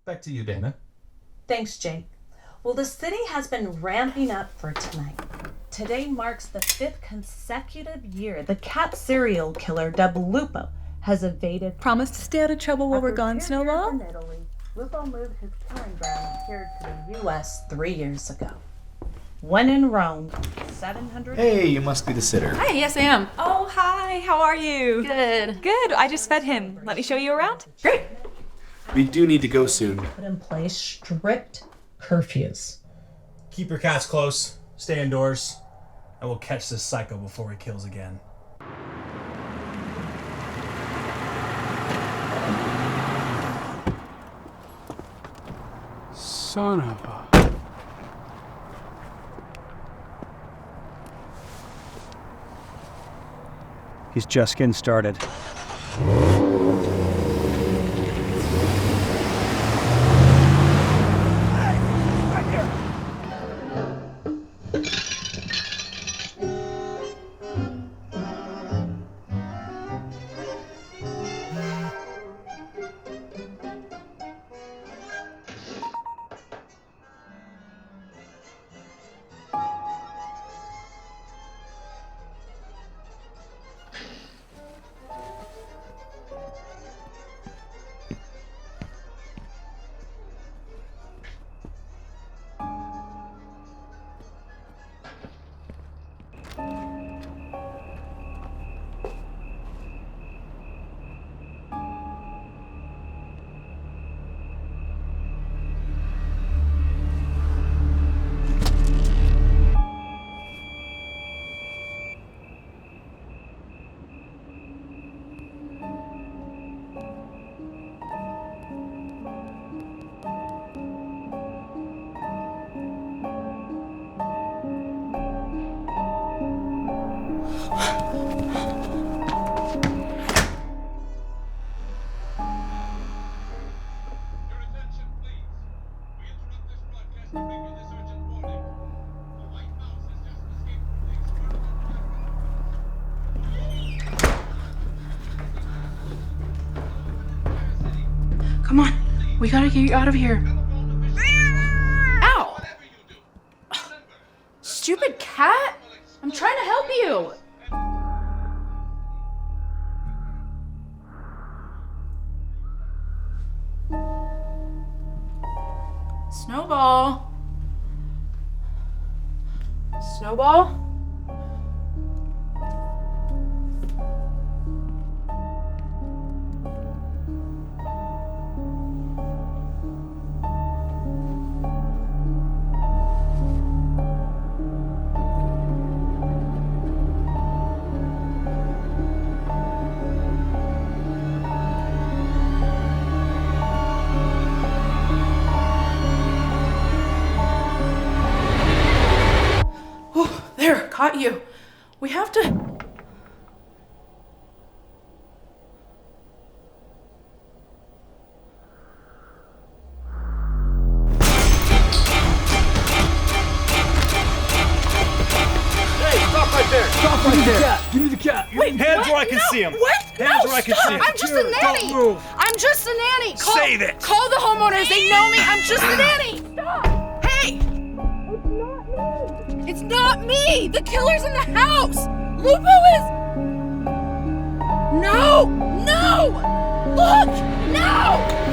Back to you, Dana. Thanks, Jake. Well, the city has been ramping up for tonight. Today marks the 5th consecutive year the cat serial killer dubbed Lupo has evaded. Promise to stay out of trouble while we're gone, Snowball? In Italy, Lupo moved his killing ground here to the U.S. 3 years ago. When in Rome, 700... Hey, you must be the sitter. Hi, yes I am. Oh, hi, how are you? Good. Good, I just fed him. Let me show you around? Great. We do need to go soon. Put in place strict curfews. Keep your cats close, stay indoors, and we'll catch this psycho before he kills again. Son of a... He's just getting started. Come on, we gotta get you out of here. Ow! Stupid cat! I'm trying to help you! Snowball? Snowball? There, caught you. We have to... Give me the cat! Wait, Hands what? where I can see him. What? Hands No, where I can stop. see him. I'm just a nanny. Don't move. I'm just a nanny. Save it. Call the homeowners. They know me. I'm just a nanny. Stop. Hey. It's not me. The killer's in the house. Lupo is... No. No. Look. No.